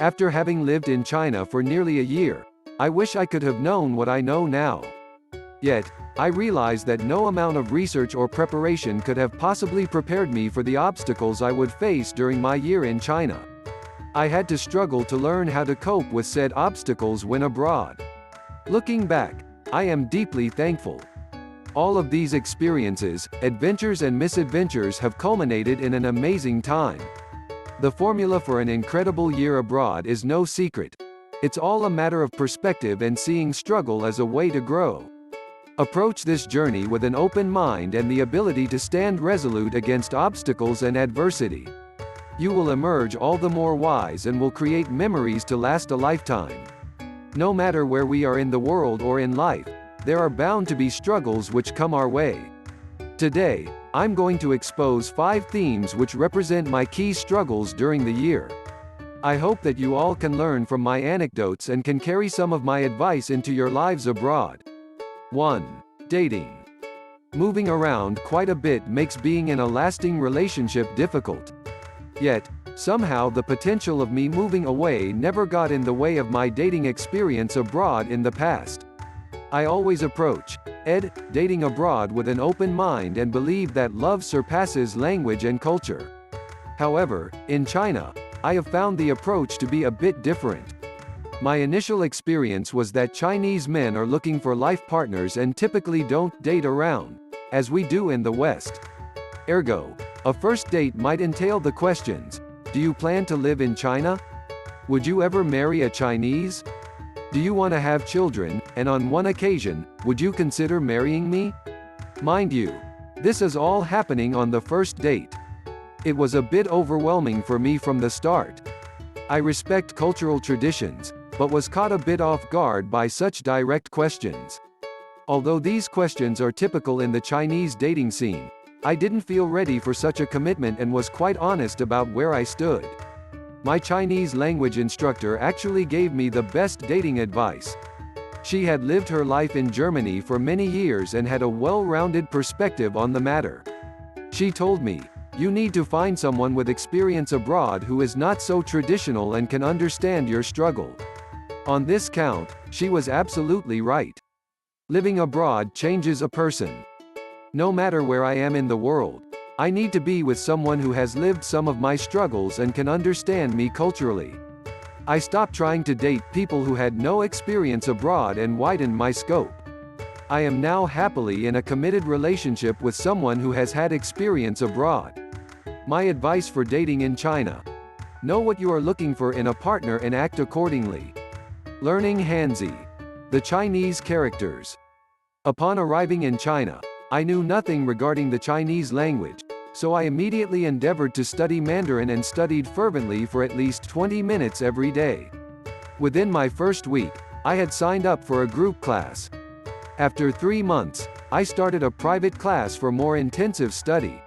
After having lived in China for nearly a year, I wish I could have known what I know now. Yet, I realize that no amount of research or preparation could have possibly prepared me for the obstacles I would face during my year in China. I had to struggle to learn how to cope with said obstacles when abroad. Looking back, I am deeply thankful. All of these experiences, adventures and misadventures have culminated in an amazing time. The formula for an incredible year abroad is no secret. It's all a matter of perspective and seeing struggle as a way to grow. Approach this journey with an open mind and the ability to stand resolute against obstacles and adversity. You will emerge all the more wise and will create memories to last a lifetime. No matter where we are in the world or in life, there are bound to be struggles which come our way. Today, I'm going to expose 5 themes which represent my key struggles during the year. I hope that you all can learn from my anecdotes and can carry some of my advice into your lives abroad. 1. Dating. Moving around quite a bit makes being in a lasting relationship difficult. Yet, somehow the potential of me moving away never got in the way of my dating experience abroad in the past. I always approach dating abroad with an open mind and believe that love surpasses language and culture. However, in China, I have found the approach to be a bit different. My initial experience was that Chinese men are looking for life partners and typically don't date around, as we do in the West. Ergo, a first date might entail the questions: do you plan to live in China? Would you ever marry a Chinese? Do you want to have children, and on one occasion, would you consider marrying me? Mind you, this is all happening on the first date. It was a bit overwhelming for me from the start. I respect cultural traditions, but was caught a bit off guard by such direct questions. Although these questions are typical in the Chinese dating scene, I didn't feel ready for such a commitment and was quite honest about where I stood. My Chinese language instructor actually gave me the best dating advice. She had lived her life in Germany for many years and had a well-rounded perspective on the matter. She told me, "You need to find someone with experience abroad who is not so traditional and can understand your struggle." On this count, she was absolutely right. Living abroad changes a person. No matter where I am in the world, I need to be with someone who has lived some of my struggles and can understand me culturally. I stopped trying to date people who had no experience abroad and widened my scope. I am now happily in a committed relationship with someone who has had experience abroad. My advice for dating in China: know what you are looking for in a partner and act accordingly. Learning Hanzi, the Chinese characters. Upon arriving in China, I knew nothing regarding the Chinese language, so I immediately endeavored to study Mandarin and studied fervently for at least 20 minutes every day. Within my first week, I had signed up for a group class. After 3 months, I started a private class for more intensive study.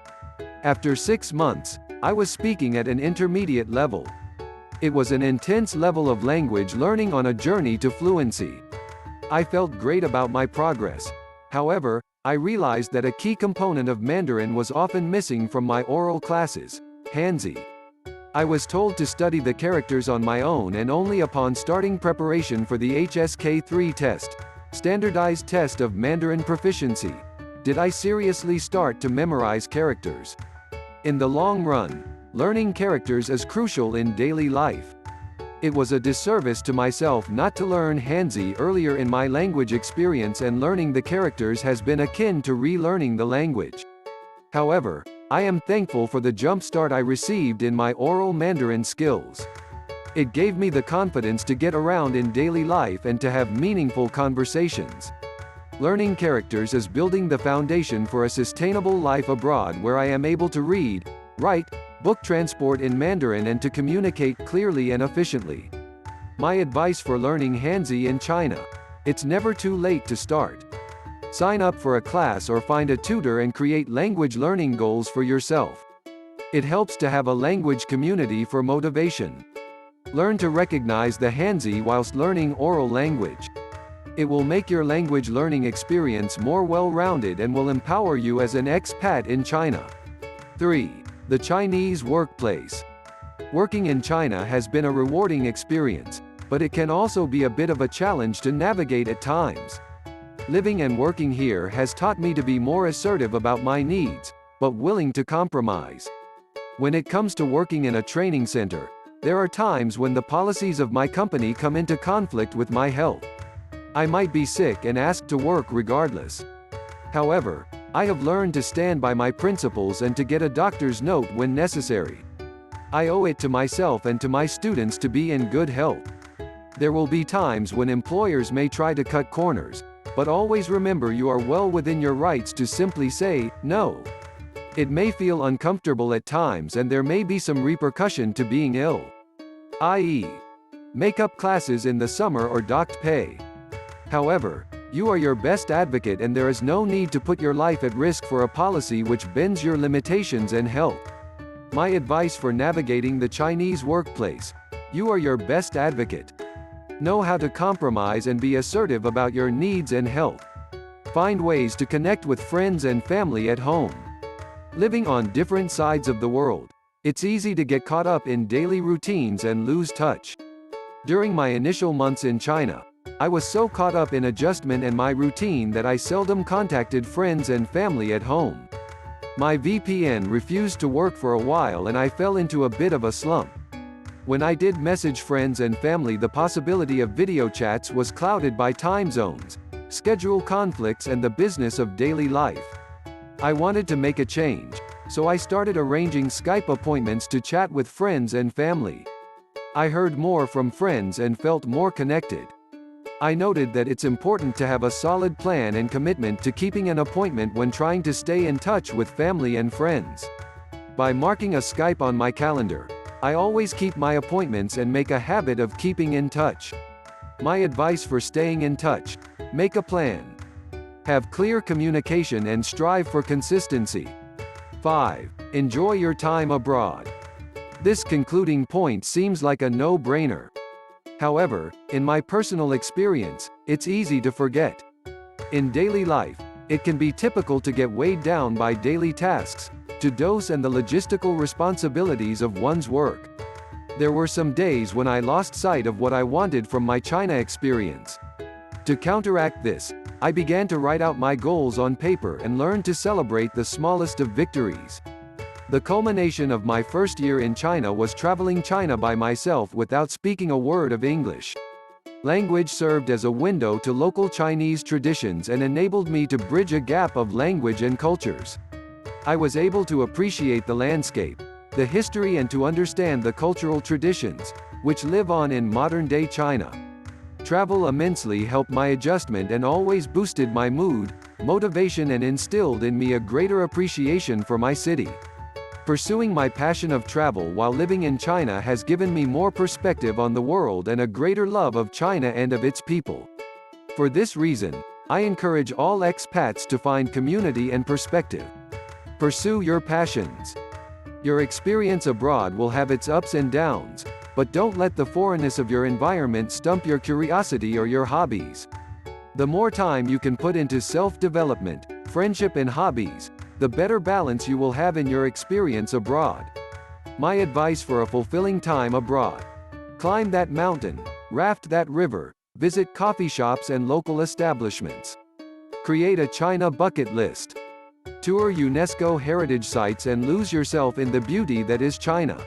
After 6 months, I was speaking at an intermediate level. It was an intense level of language learning on a journey to fluency. I felt great about my progress. However, I realized that a key component of Mandarin was often missing from my oral classes: Hanzi. I was told to study the characters on my own, and only upon starting preparation for the HSK3 test, standardized test of Mandarin proficiency, did I seriously start to memorize characters. In the long run, learning characters is crucial in daily life. It was a disservice to myself not to learn Hanzi earlier in my language experience, and learning the characters has been akin to relearning the language. However, I am thankful for the jump start I received in my oral Mandarin skills. It gave me the confidence to get around in daily life and to have meaningful conversations. Learning characters is building the foundation for a sustainable life abroad, where I am able to read, write, book transport in Mandarin and to communicate clearly and efficiently. My advice for learning Hanzi in China: it's never too late to start. Sign up for a class or find a tutor and create language learning goals for yourself. It helps to have a language community for motivation. Learn to recognize the Hanzi whilst learning oral language. It will make your language learning experience more well-rounded and will empower you as an expat in China. 3. The Chinese workplace. Working in China has been a rewarding experience, but it can also be a bit of a challenge to navigate at times. Living and working here has taught me to be more assertive about my needs, but willing to compromise. When it comes to working in a training center, there are times when the policies of my company come into conflict with my health. I might be sick and asked to work regardless. However, I have learned to stand by my principles and to get a doctor's note when necessary. I owe it to myself and to my students to be in good health. There will be times when employers may try to cut corners, but always remember you are well within your rights to simply say, no. It may feel uncomfortable at times and there may be some repercussion to being ill. I.e., makeup classes in the summer or docked pay. However, you are your best advocate and there is no need to put your life at risk for a policy which bends your limitations and health. My advice for navigating the Chinese workplace: you are your best advocate. Know how to compromise and be assertive about your needs and health. Find ways to connect with friends and family at home. Living on different sides of the world, it's easy to get caught up in daily routines and lose touch. During my initial months in China, I was so caught up in adjustment and my routine that I seldom contacted friends and family at home. My VPN refused to work for a while and I fell into a bit of a slump. When I did message friends and family, the possibility of video chats was clouded by time zones, schedule conflicts and the business of daily life. I wanted to make a change, so I started arranging Skype appointments to chat with friends and family. I heard more from friends and felt more connected. I noted that it's important to have a solid plan and commitment to keeping an appointment when trying to stay in touch with family and friends. By marking a Skype on my calendar, I always keep my appointments and make a habit of keeping in touch. My advice for staying in touch: make a plan. Have clear communication and strive for consistency. 5. Enjoy your time abroad. This concluding point seems like a no-brainer. However, in my personal experience, it's easy to forget. In daily life, it can be typical to get weighed down by daily tasks, to dose and the logistical responsibilities of one's work. There were some days when I lost sight of what I wanted from my China experience. To counteract this, I began to write out my goals on paper and learn to celebrate the smallest of victories. The culmination of my first year in China was traveling China by myself without speaking a word of English. Language served as a window to local Chinese traditions and enabled me to bridge a gap of language and cultures. I was able to appreciate the landscape, the history and to understand the cultural traditions, which live on in modern-day China. Travel immensely helped my adjustment and always boosted my mood, motivation and instilled in me a greater appreciation for my city. Pursuing my passion of travel while living in China has given me more perspective on the world and a greater love of China and of its people. For this reason, I encourage all expats to find community and perspective. Pursue your passions. Your experience abroad will have its ups and downs, but don't let the foreignness of your environment stump your curiosity or your hobbies. The more time you can put into self-development, friendship and hobbies, the better balance you will have in your experience abroad. My advice for a fulfilling time abroad: climb that mountain, raft that river, visit coffee shops and local establishments. Create a China bucket list. Tour UNESCO heritage sites and lose yourself in the beauty that is China.